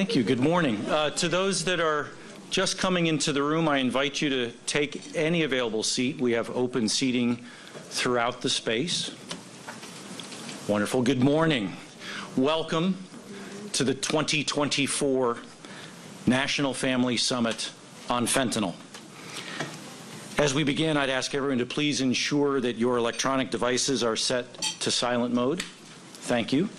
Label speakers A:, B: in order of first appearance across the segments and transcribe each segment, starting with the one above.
A: Thank you. Good morning. To those that are just coming into the room, I invite you to take any available seat. We have open seating throughout the space. Wonderful. Good morning. Welcome to the 2024 National Family Summit on Fentanyl. As we begin, I'd ask everyone to please ensure that your electronic devices are set to silent mode. Thank you.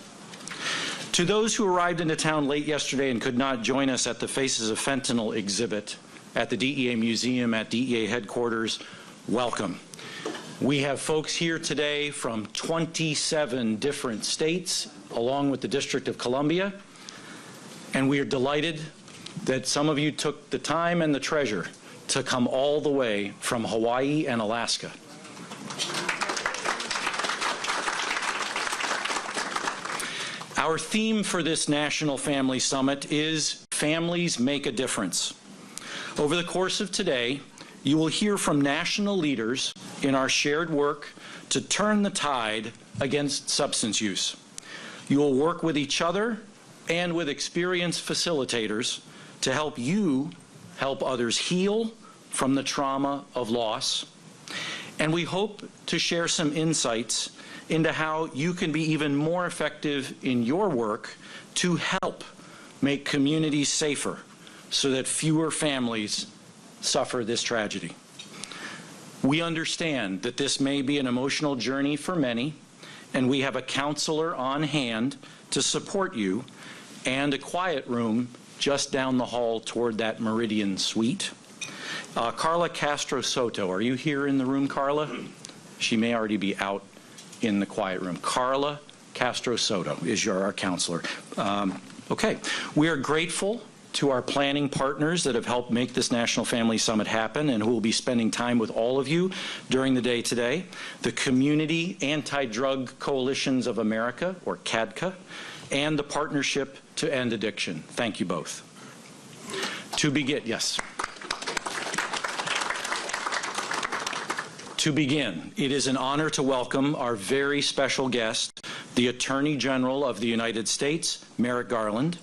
A: To those who arrived into town late yesterday and could not join us at the Faces of Fentanyl exhibit at the DEA Museum at DEA headquarters, welcome. We have folks here today from 27 different states, along with the District of Columbia, and we are delighted that some of you took the time and the treasure to come all the way from Hawaii and Alaska. Our theme for this National Family Summit is Families Make a Difference. Over the course of today, you will hear from national leaders in our shared work to turn the tide against substance use. You will work with each other and with experienced facilitators to help you help others heal from the trauma of loss. And we hope to share some insights into how you can be even more effective in your work to help make communities safer so that fewer families suffer this tragedy. We understand that this may be an emotional journey for many, and we have a counselor on hand to support you and a quiet room just down the hall toward that Meridian suite. Carla Castro Soto, are you here in the room, Carla? She may already be out in the quiet room. Carla Castro Soto is our counselor. Okay, we are grateful to our planning partners that have helped make this National Family Summit happen and who will be spending time with all of you during the day today. The Community Anti-Drug Coalitions of America, or CADCA, and the Partnership to End Addiction. Thank you both. To begin, yes. To begin, it is an honor to welcome our very special guest, the Attorney General of the United States, Merrick Garland.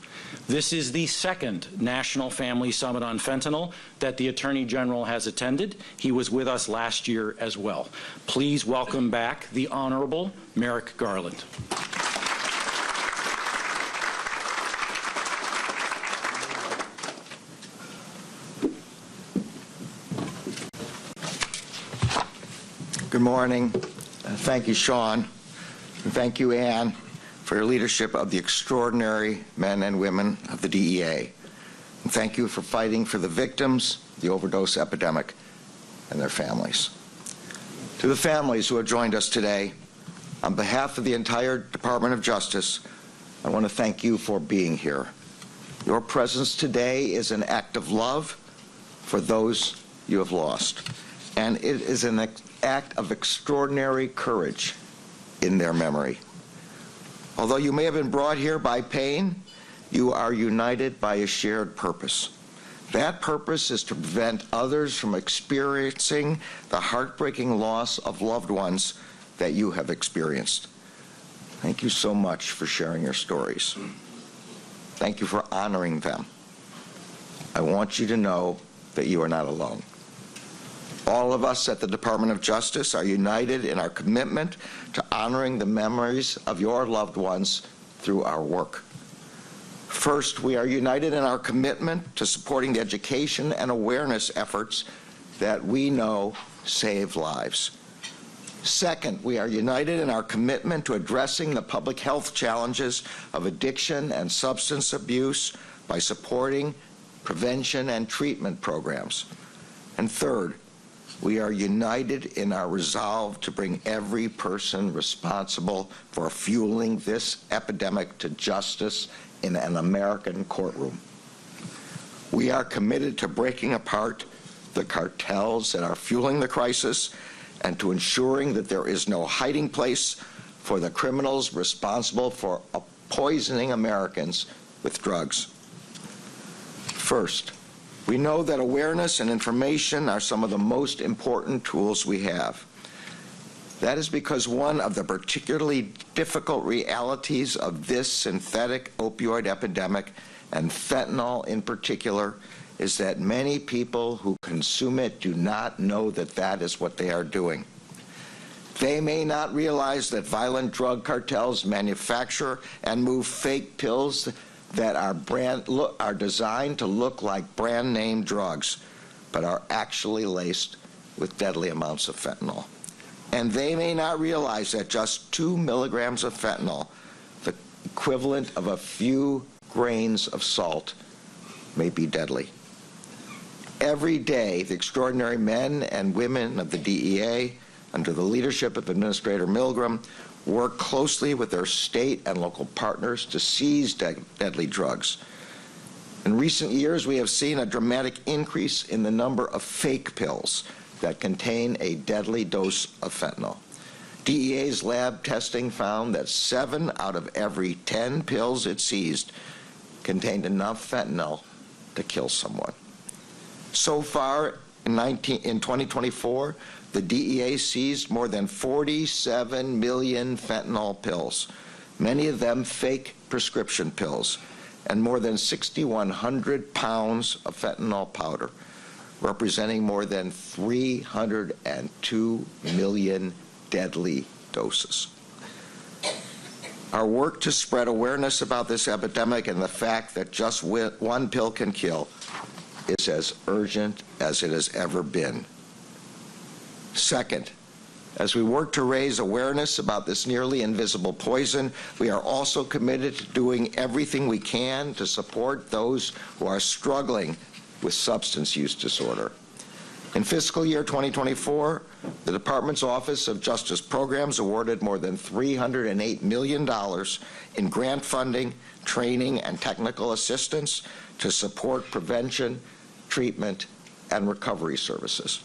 A: This is the second National Family Summit on Fentanyl that the Attorney General has attended. He was with us last year as well. Please welcome back the Honorable Merrick Garland.
B: Good morning. Thank you, Sean. And thank you, Ann, for your leadership of the extraordinary men and women of the DEA. And thank you for fighting for the victims of the overdose epidemic and their families. To the families who have joined us today, on behalf of the entire Department of Justice, I want to thank you for being here. Your presence today is an act of love for those you have lost, and it is an act of extraordinary courage in their memory. Although you may have been brought here by pain, you are united by a shared purpose. That purpose is to prevent others from experiencing the heartbreaking loss of loved ones that you have experienced. Thank you so much for sharing your stories. Thank you for honoring them. I want you to know that you are not alone. All of us at the Department of Justice are united in our commitment to honoring the memories of your loved ones through our work. First, we are united in our commitment to supporting the education and awareness efforts that we know save lives. Second, we are united in our commitment to addressing the public health challenges of addiction and substance abuse by supporting prevention and treatment programs. And third, we are united in our resolve to bring every person responsible for fueling this epidemic to justice in an American courtroom. We are committed to breaking apart the cartels that are fueling the crisis and to ensuring that there is no hiding place for the criminals responsible for poisoning Americans with drugs. First, we know that awareness and information are some of the most important tools we have. That is because one of the particularly difficult realities of this synthetic opioid epidemic and fentanyl in particular, is that many people who consume it do not know that that is what they are doing. They may not realize that violent drug cartels manufacture and move fake pills that are designed to look like brand-name drugs, but are actually laced with deadly amounts of fentanyl. And they may not realize that just 2 milligrams of fentanyl, the equivalent of a few grains of salt, may be deadly. Every day, the extraordinary men and women of the DEA, under the leadership of Administrator Milgram, work closely with their state and local partners to seize deadly drugs. In recent years, we have seen a dramatic increase in the number of fake pills that contain a deadly dose of fentanyl. DEA's lab testing found that 7 out of every 10 pills it seized contained enough fentanyl to kill someone. So far, in 2024, the DEA seized more than 47 million fentanyl pills, many of them fake prescription pills, and more than 6,100 pounds of fentanyl powder, representing more than 302 million deadly doses. Our work to spread awareness about this epidemic and the fact that just one pill can kill is as urgent as it has ever been. Second, as we work to raise awareness about this nearly invisible poison, we are also committed to doing everything we can to support those who are struggling with substance use disorder. In fiscal year 2024, the Department's Office of Justice Programs awarded more than $308 million in grant funding, training, and technical assistance to support prevention, treatment, and recovery services.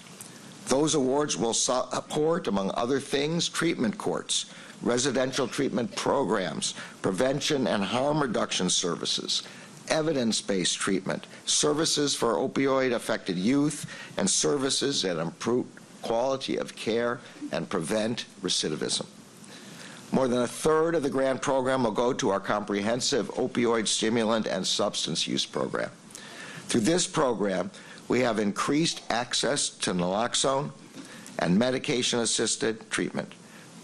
B: Those awards will support, among other things, treatment courts, residential treatment programs, prevention and harm reduction services, evidence-based treatment, services for opioid-affected youth, and services that improve quality of care and prevent recidivism. More than a third of the grant program will go to our comprehensive opioid stimulant and substance use program. Through this program, we have increased access to naloxone and medication-assisted treatment,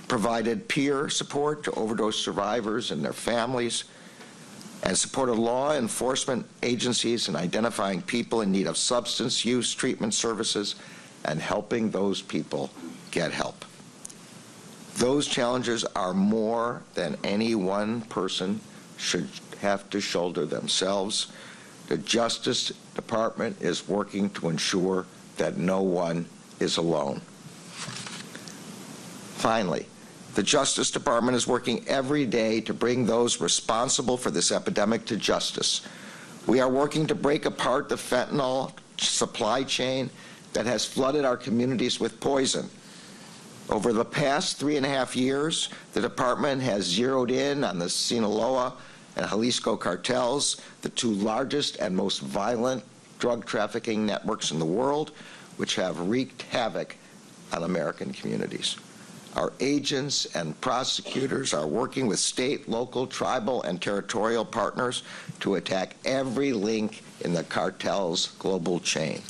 B: provided peer support to overdose survivors and their families, and supported law enforcement agencies in identifying people in need of substance use treatment services and helping those people get help. Those challenges are more than any one person should have to shoulder themselves. The Justice Department is working to ensure that no one is alone. Finally, the Justice Department is working every day to bring those responsible for this epidemic to justice. We are working to break apart the fentanyl supply chain that has flooded our communities with poison. Over the past 3.5 years, the department has zeroed in on the Sinaloa and Jalisco cartels, the 2 largest and most violent drug trafficking networks in the world, which have wreaked havoc on American communities. Our agents and prosecutors are working with state, local, tribal, and territorial partners to attack every link in the cartel's global chain.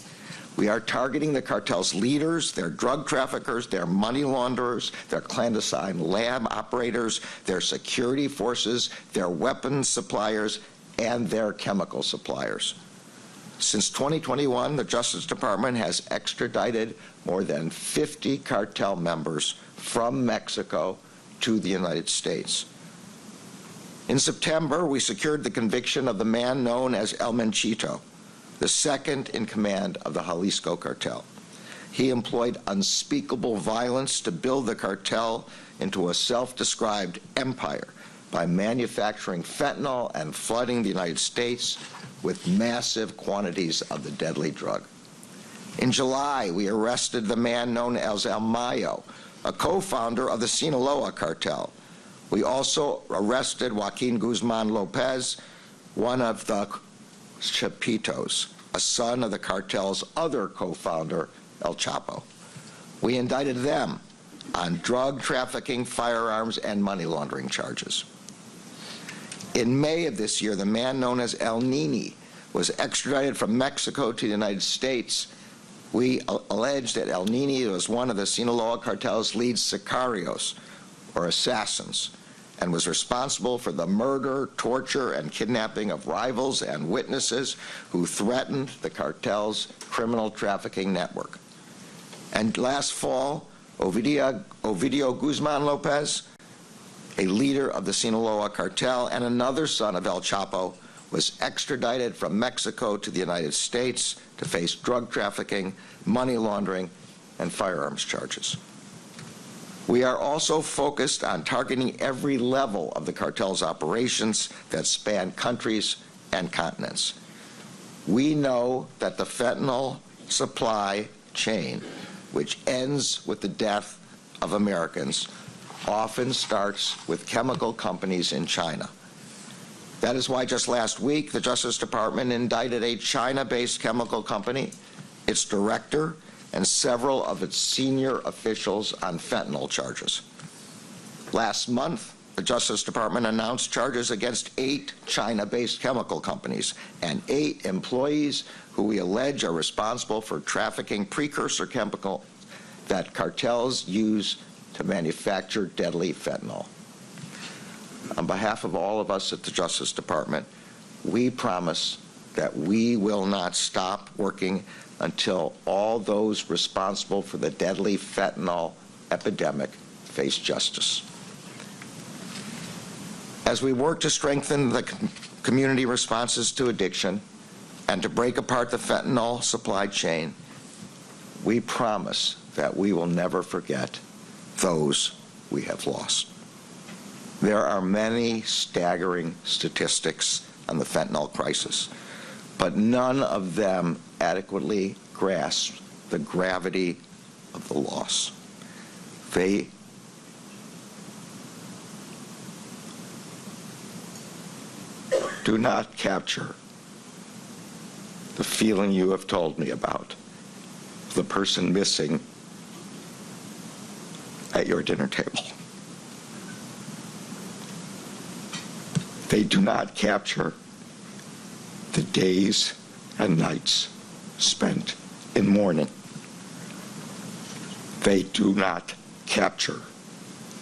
B: We are targeting the cartel's leaders, their drug traffickers, their money launderers, their clandestine lab operators, their security forces, their weapons suppliers, and their chemical suppliers. Since 2021, the Justice Department has extradited more than 50 cartel members from Mexico to the United States. In September, we secured the conviction of the man known as El Menchito, the second in command of the Jalisco cartel. He employed unspeakable violence to build the cartel into a self-described empire by manufacturing fentanyl and flooding the United States with massive quantities of the deadly drug. In July, we arrested the man known as El Mayo, a co-founder of the Sinaloa cartel. We also arrested Joaquin Guzman Lopez, one of the Chapitos, a son of the cartel's other co-founder, El Chapo. We indicted them on drug trafficking, firearms, and money laundering charges. In May of this year, the man known as El Nini was extradited from Mexico to the United States. We allege that El Nini was one of the Sinaloa cartel's lead sicarios, or assassins, and was responsible for the murder, torture, and kidnapping of rivals and witnesses who threatened the cartel's criminal trafficking network. And last fall, Ovidio Guzman Lopez, a leader of the Sinaloa cartel and another son of El Chapo, was extradited from Mexico to the United States to face drug trafficking, money laundering, and firearms charges. We are also focused on targeting every level of the cartel's operations that span countries and continents. We know that the fentanyl supply chain, which ends with the death of Americans, often starts with chemical companies in China. That is why just last week, the Justice Department indicted a China-based chemical company, its director, and several of its senior officials on fentanyl charges. Last month, the Justice Department announced charges against 8 China-based chemical companies and 8 employees who we allege are responsible for trafficking precursor chemical that cartels use to manufacture deadly fentanyl. On behalf of all of us at the Justice Department, we promise that we will not stop working until all those responsible for the deadly fentanyl epidemic face justice. As we work to strengthen the community responses to addiction and to break apart the fentanyl supply chain, we promise that we will never forget those we have lost. There are many staggering statistics on the fentanyl crisis, but none of them adequately grasp the gravity of the loss. They do not capture the feeling you have told me about, the person missing at your dinner table. They do not capture the days and nights spent in mourning. They do not capture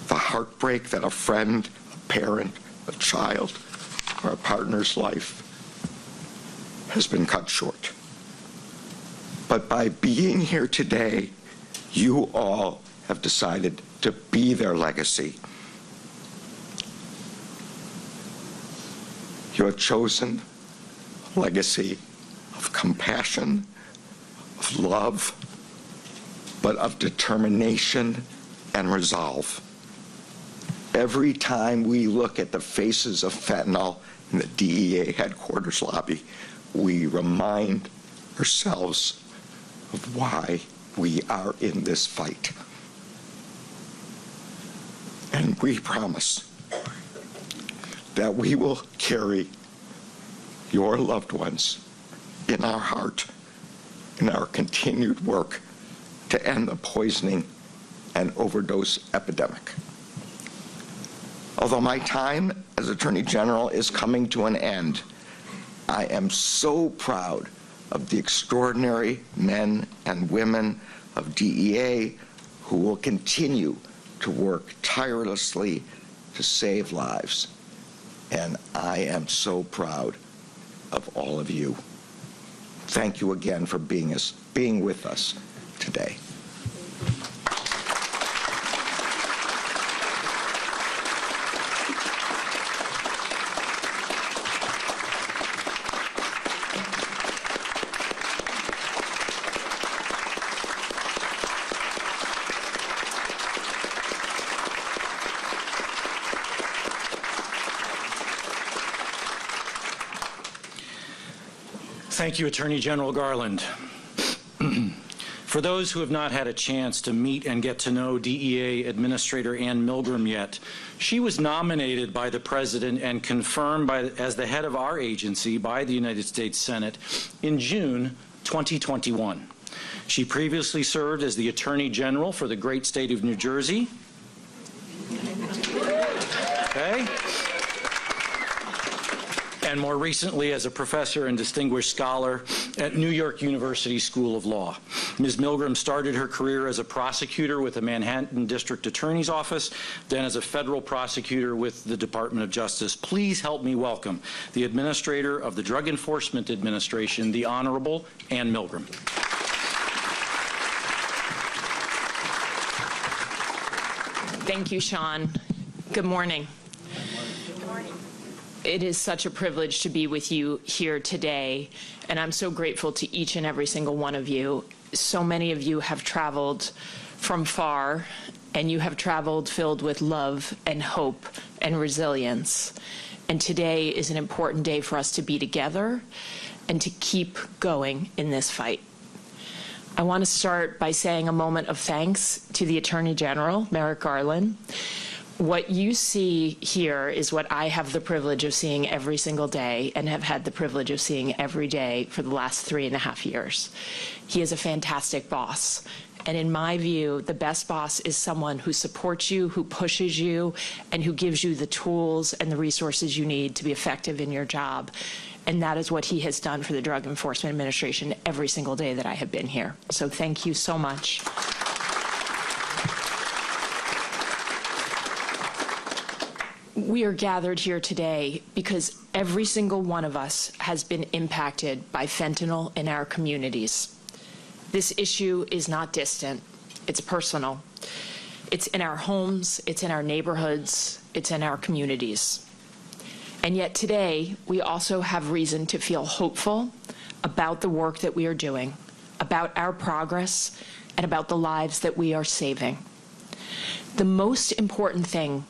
B: the heartbreak that a friend, a parent, a child, or a partner's life has been cut short. But by being here today, you all have decided to be their legacy. You have chosen a legacy of compassion, of love, but of determination and resolve. Every time we look at the faces of fentanyl in the DEA headquarters lobby, we remind ourselves of why we are in this fight. And we promise that we will carry your loved ones in our heart in our continued work to end the poisoning and overdose epidemic. Although my time as Attorney General is coming to an end, I am so proud of the extraordinary men and women of DEA who will continue to work tirelessly to save lives. And I am so proud of all of you. Thank you again for being with us today.
A: Thank you, Attorney General Garland. For those who have not had a chance to meet and get to know DEA Administrator Ann Milgram yet, she was nominated by the President and confirmed as the head of our agency by the United States Senate in June 2021. She previously served as the Attorney General for the great state of New Jersey. Okay. and more recently as a professor and distinguished scholar at New York University School of Law. Ms. Milgram started her career as a prosecutor with the Manhattan District Attorney's Office, then as a federal prosecutor with the Department of Justice. Please help me welcome the Administrator of the Drug Enforcement Administration, the Honorable Ann Milgram.
C: Thank you, Sean. Good morning.
D: Good morning.
C: It is such a privilege to be with you here today, and I'm so grateful to each and every single one of you. So many of you have traveled from far, and you have traveled filled with love and hope and resilience. And today is an important day for us to be together and to keep going in this fight. I want to start by saying a moment of thanks to the Attorney General, Merrick Garland. What you see here is what I have the privilege of seeing every single day and have had the privilege of seeing every day for the last 3.5 years. He is a fantastic boss. And in my view, the best boss is someone who supports you, who pushes you, and who gives you the tools and the resources you need to be effective in your job. And that is what he has done for the Drug Enforcement Administration every single day that I have been here. So thank you so much. We are gathered here today because every single one of us has been impacted by fentanyl in our communities. This issue is not distant. It's personal. It's in our homes, it's in our neighborhoods, it's in our communities. And yet today, we also have reason to feel hopeful about the work that we are doing, about our progress, and about the lives that we are saving. The most important thing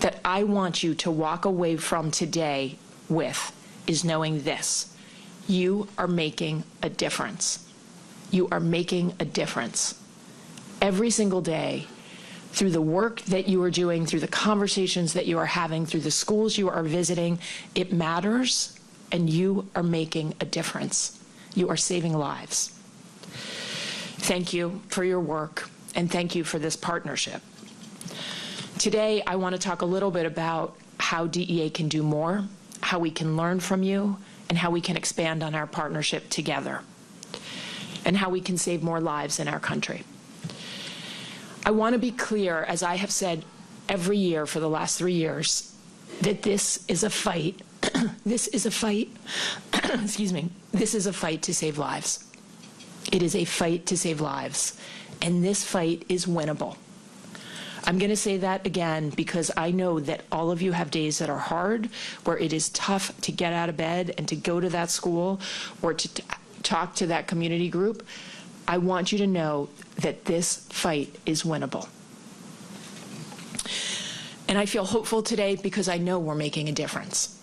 C: that I want you to walk away from today with is knowing this: you are making a difference. You are making a difference every single day through the work that you are doing, through the conversations that you are having, through the schools you are visiting. It matters, and you are making a difference. You are saving lives. Thank you for your work, and thank you for this partnership. Today, I want to talk a little bit about how DEA can do more, how we can learn from you, and how we can expand on our partnership together, and how we can save more lives in our country. I want to be clear, as I have said every year for the last 3 years, that this is a fight. This is a fight. Excuse me. This is a fight to save lives. It is a fight to save lives, and this fight is winnable. I'm going to say that again because I know that all of you have days that are hard, where it is tough to get out of bed and to go to that school or to talk to that community group. I want you to know that this fight is winnable. And I feel hopeful today because I know we're making a difference.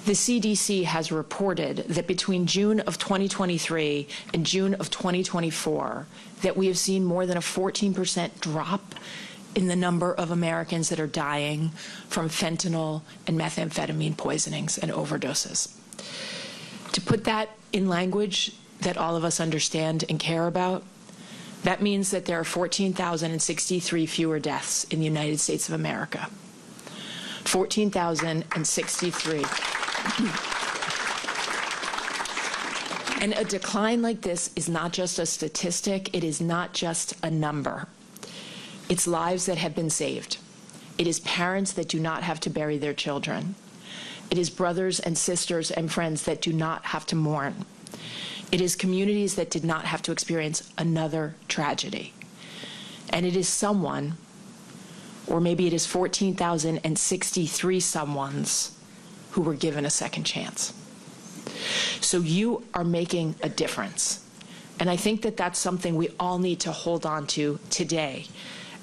C: The CDC has reported that between June of 2023 and June of 2024, that we have seen more than a 14% drop in the number of Americans that are dying from fentanyl and methamphetamine poisonings and overdoses. To put that in language that all of us understand and care about, that means that there are 14,063 fewer deaths in the United States of America. 14,063. And a decline like this is not just a statistic, it is not just a number. It's lives that have been saved. It is parents that do not have to bury their children. It is brothers and sisters and friends that do not have to mourn. It is communities that did not have to experience another tragedy. And it is someone, or maybe it is 14,063 someones, who were given a second chance. So you are making a difference. And I think that that's something we all need to hold on to today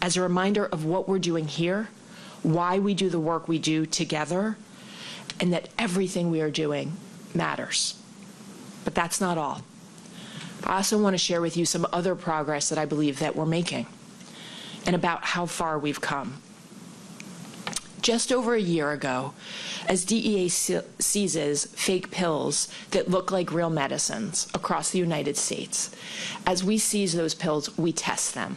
C: as a reminder of what we're doing here, why we do the work we do together, and that everything we are doing matters. But that's not all. I also want to share with you some other progress that I believe that we're making and about how far we've come. Just over a year ago, as DEA seizes fake pills that look like real medicines across the United States, as we seize those pills, we test them.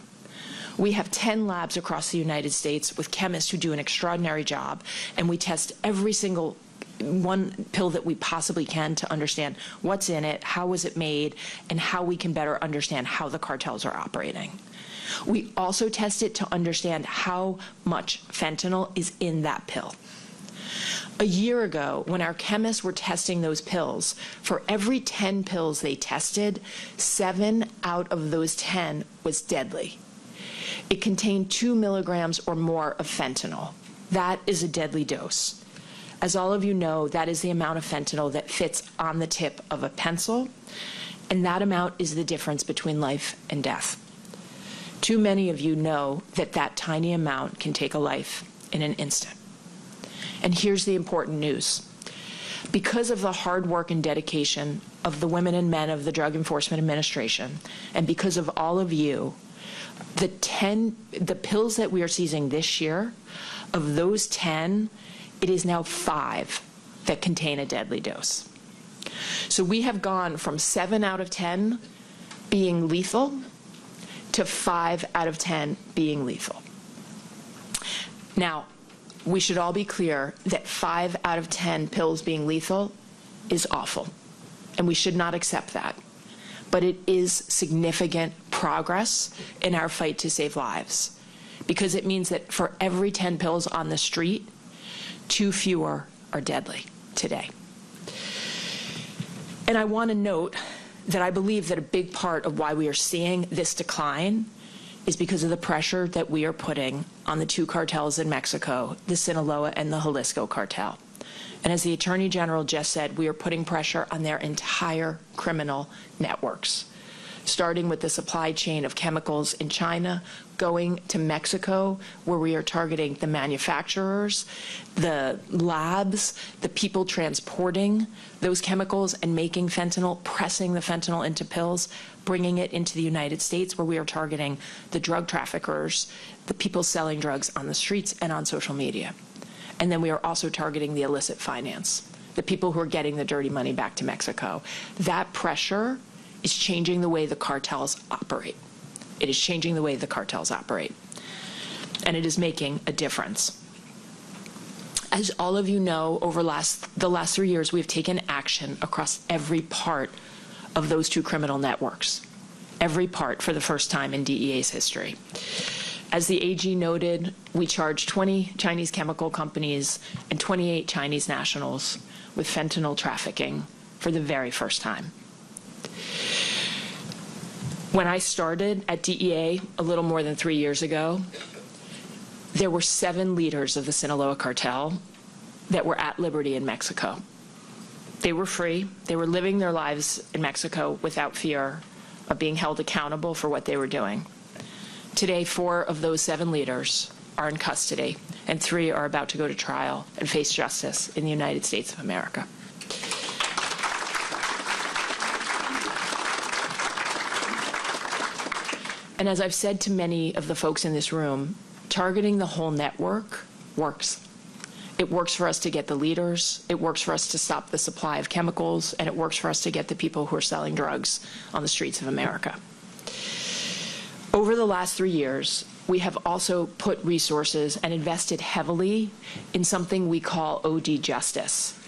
C: We have 10 labs across the United States with chemists who do an extraordinary job, and we test every single pill that we possibly can to understand what's in it, how was it made, and how we can better understand how the cartels are operating. We also test it to understand how much fentanyl is in that pill. A year ago, when our chemists were testing those pills, for every 10 pills they tested, 7 out of those 10 was deadly. It contained 2 milligrams or more of fentanyl. That is a deadly dose. As all of you know, that is the amount of fentanyl that fits on the tip of a pencil, and that amount is the difference between life and death. Too many of you know that that tiny amount can take a life in an instant. And here's the important news. Because of the hard work and dedication of the women and men of the Drug Enforcement Administration, and because of all of you, the pills that we are seizing this year, of those 10, it is now 5 that contain a deadly dose. So we have gone from 7 out of 10 being lethal to 5 out of 10 being lethal. Now, we should all be clear that 5 out of 10 pills being lethal is awful, and we should not accept that. But it is significant progress in our fight to save lives, because it means that for every 10 pills on the street, 2 fewer are deadly today. And I want to note that I believe that a big part of why we are seeing this decline is because of the pressure that we are putting on the 2 cartels in Mexico, the Sinaloa and the Jalisco cartel. And as the Attorney General just said, we are putting pressure on their entire criminal networks, starting with the supply chain of chemicals in China, going to Mexico, where we are targeting the manufacturers, the labs, the people transporting those chemicals and making fentanyl, pressing the fentanyl into pills, bringing it into the United States, where we are targeting the drug traffickers, the people selling drugs on the streets and on social media. And then we are also targeting the illicit finance, the people who are getting the dirty money back to Mexico. That pressure is changing the way the cartels operate. It is changing the way the cartels operate. And it is making a difference. As all of you know, over the last 3 years, we've taken action across every part of those 2 criminal networks. Every part, for the first time in DEA's history. As the AG noted, we charged 20 Chinese chemical companies and 28 Chinese nationals with fentanyl trafficking for the very first time. When I started at DEA a little more than 3 years ago, there were 7 leaders of the Sinaloa cartel that were at liberty in Mexico. They were free. They were living their lives in Mexico without fear of being held accountable for what they were doing. Today, 4 of those 7 leaders are in custody, and 3 are about to go to trial and face justice in the United States of America. And as I've said to many of the folks in this room, targeting the whole network works. It works for us to get the leaders, it works for us to stop the supply of chemicals, and it works for us to get the people who are selling drugs on the streets of America. Over the last 3 years, we have also put resources and invested heavily in something we call OD Justice.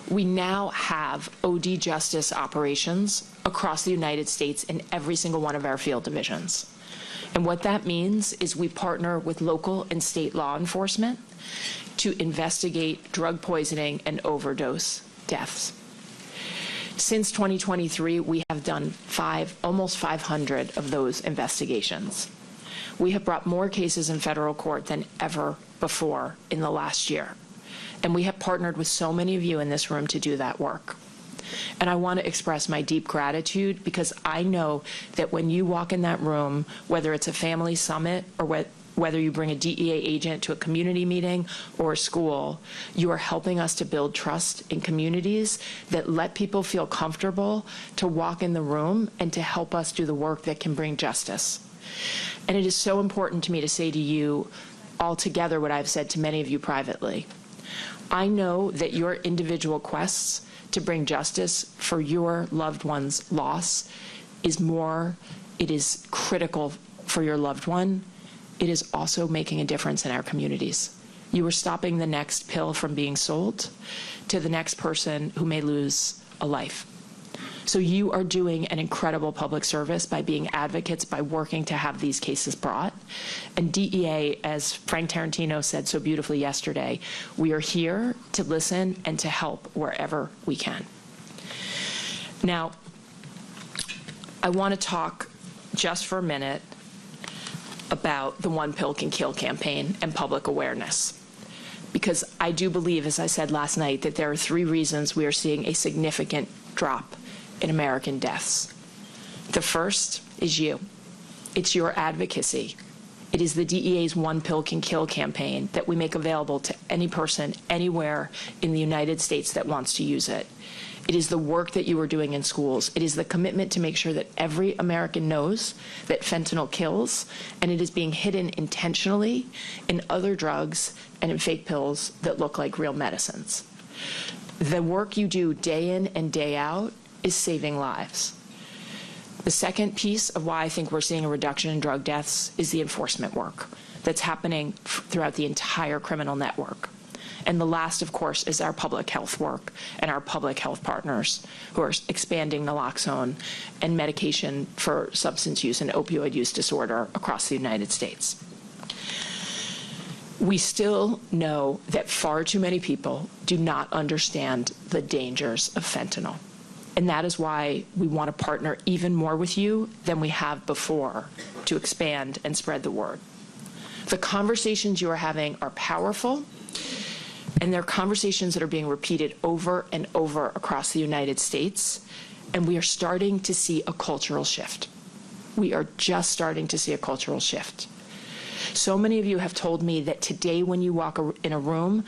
C: We now have OD Justice operations across the United States in every single one of our field divisions. And what that means is we partner with local and state law enforcement to investigate drug poisoning and overdose deaths. Since 2023, we have done almost 500 of those investigations. We have brought more cases in federal court than ever before in the last year. And we have partnered with so many of you in this room to do that work. And I want to express my deep gratitude, because I know that when you walk in that room, whether it's a family summit or whether you bring a DEA agent to a community meeting or a school, you are helping us to build trust in communities that let people feel comfortable to walk in the room and to help us do the work that can bring justice. And it is so important to me to say to you all together what I've said to many of you privately. I know that your individual quests to bring justice for your loved one's loss it is critical for your loved one. It is also making a difference in our communities. You are stopping the next pill from being sold to the next person who may lose a life. So you are doing an incredible public service by being advocates, by working to have these cases brought. And DEA, as Frank Tarantino said so beautifully yesterday, we are here to listen and to help wherever we can. Now, I want to talk just for a minute about the One Pill Can Kill campaign and public awareness. Because I do believe, as I said last night, that there are 3 reasons we are seeing a significant drop in American deaths. The first is you. It's your advocacy. It is the DEA's One Pill Can Kill campaign that we make available to any person anywhere in the United States that wants to use it. It is the work that you are doing in schools. It is the commitment to make sure that every American knows that fentanyl kills, and it is being hidden intentionally in other drugs and in fake pills that look like real medicines. The work you do day in and day out is saving lives. The second piece of why I think we're seeing a reduction in drug deaths is the enforcement work that's happening throughout the entire criminal network. And the last, of course, is our public health work and our public health partners who are expanding naloxone and medication for substance use and opioid use disorder across the United States. We still know that far too many people do not understand the dangers of fentanyl. And that is why we want to partner even more with you than we have before to expand and spread the word. The conversations you are having are powerful, and they're conversations that are being repeated over and over across the United States, and we are starting to see a cultural shift. We are just starting to see a cultural shift. So many of you have told me that today when you walk in a room,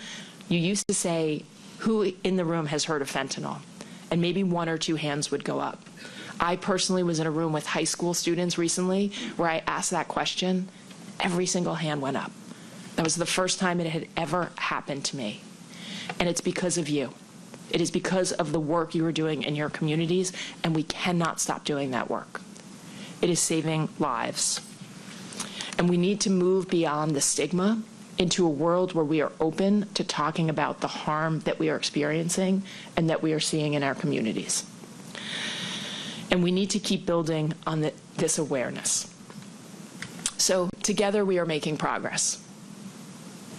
C: you used to say, who in the room has heard of fentanyl? And maybe 1 or 2 hands would go up. I personally was in a room with high school students recently where I asked that question. Every single hand went up. That was the first time it had ever happened to me. And it's because of you. It is because of the work you are doing in your communities, and we cannot stop doing that work. It is saving lives. And we need to move beyond the stigma into a world where we are open to talking about the harm that we are experiencing and that we are seeing in our communities. And we need to keep building on this awareness. So together we are making progress.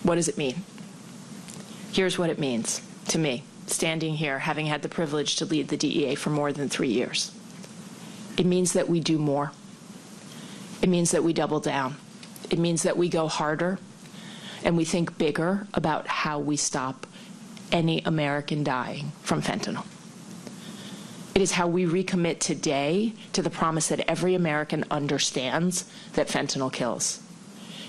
C: What does it mean? Here's what it means to me, standing here, having had the privilege to lead the DEA for more than 3 years. It means that we do more. It means that we double down. It means that we go harder and we think bigger about how we stop any American dying from fentanyl. It is how we recommit today to the promise that every American understands that fentanyl kills.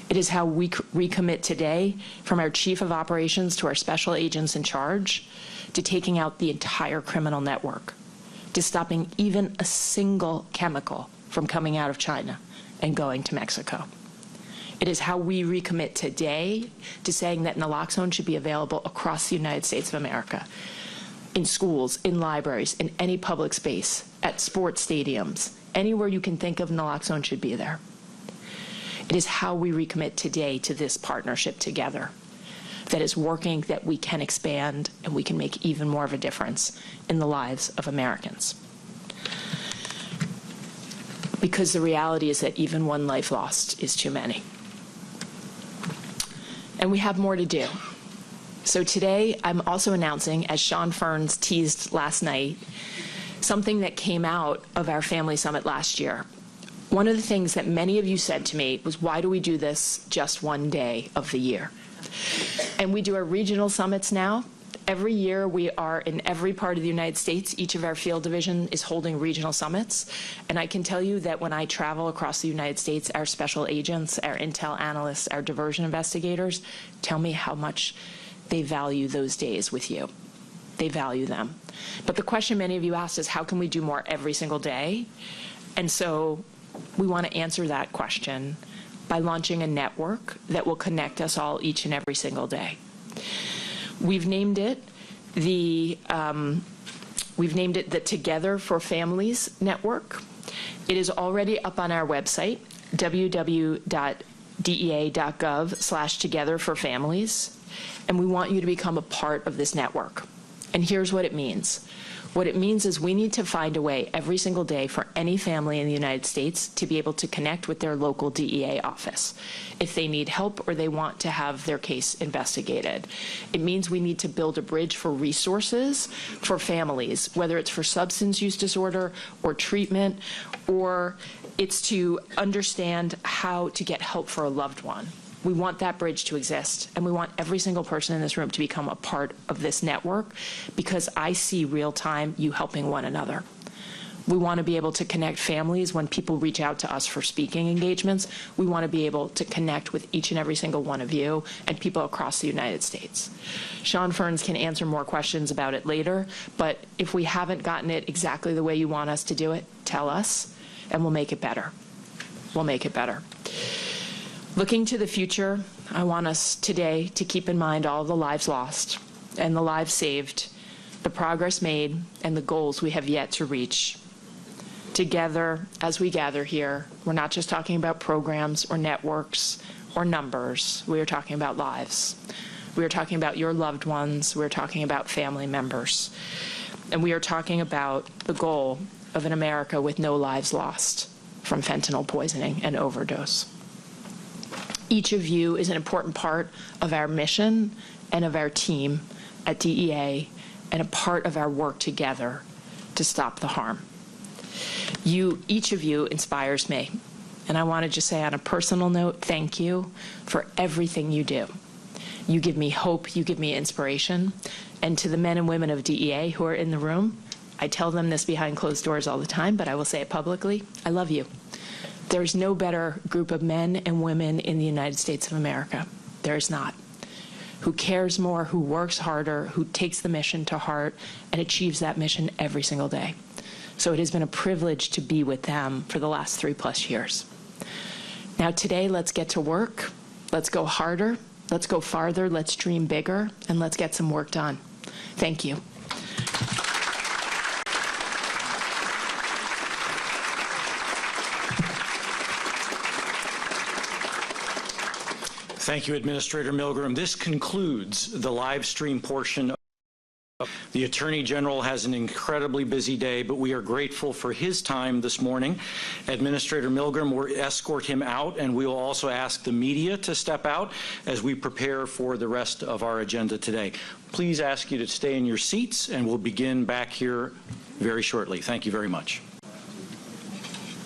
C: It is how we recommit today, from our chief of operations to our special agents in charge, to taking out the entire criminal network, to stopping even a single chemical from coming out of China and going to Mexico. It is how we recommit today to saying that naloxone should be available across the United States of America, in schools, in libraries, in any public space, at sports stadiums, anywhere you can think of, naloxone should be there. It is how we recommit today to this partnership together that is working, that we can expand, and we can make even more of a difference in the lives of Americans. Because the reality is that even one life lost is too many. And we have more to do. So today, I'm also announcing, as Sean Ferns teased last night, something that came out of our family summit last year. One of the things that many of you said to me was, why do we do this just one day of the year? And we do our regional summits now. Every year we are in every part of the United States. Each of our field division is holding regional summits. And I can tell you that when I travel across the United States, our special agents, our intel analysts, our diversion investigators tell me how much they value those days with you. They value them. But the question many of you asked is, how can we do more every single day? And so we want to answer that question by launching a network that will connect us all each and every single day. We've named it the Together for Families Network. It is already up on our website, www.dea.gov/togetherforfamilies. and we want you to become a part of this network. And here's what it means. What it means is we need to find a way every single day for any family in the United States to be able to connect with their local DEA office if they need help or they want to have their case investigated. It means we need to build a bridge for resources for families, whether it's for substance use disorder or treatment, or it's to understand how to get help for a loved one. We want that bridge to exist, and we want every single person in this room to become a part of this network, because I see real time you helping one another. We want to be able to connect families when people reach out to us for speaking engagements. We want to be able to connect with each and every single one of you and people across the United States. Sean Ferns can answer more questions about it later, but if we haven't gotten it exactly the way you want us to do it, tell us, and we'll make it better. We'll make it better. Looking to the future, I want us today to keep in mind all the lives lost and the lives saved, the progress made, and the goals we have yet to reach. Together, as we gather here, we're not just talking about programs or networks or numbers. We are talking about lives. We are talking about your loved ones. We're talking about family members. And we are talking about the goal of an America with no lives lost from fentanyl poisoning and overdose. Each of you is an important part of our mission and of our team at DEA and a part of our work together to stop the harm. Each of you inspires me. And I want to just say on a personal note, thank you for everything you do. You give me hope, you give me inspiration. And to the men and women of DEA who are in the room, I tell them this behind closed doors all the time, but I will say it publicly, I love you. There's no better group of men and women in the United States of America. There is not. Who cares more, who works harder, who takes the mission to heart and achieves that mission every single day. So it has been a privilege to be with them for the last 3+ years. Now today, let's get to work. Let's go harder. Let's go farther. Let's dream bigger. And let's get some work done. Thank you.
A: Thank you, Administrator Milgram. This concludes the live stream portion of the Attorney General has an incredibly busy day, but we are grateful for his time this morning. Administrator Milgram will escort him out, and we will also ask the media to step out as we prepare for the rest of our agenda today. Please ask you to stay in your seats, and we'll begin back here very shortly. Thank you very much.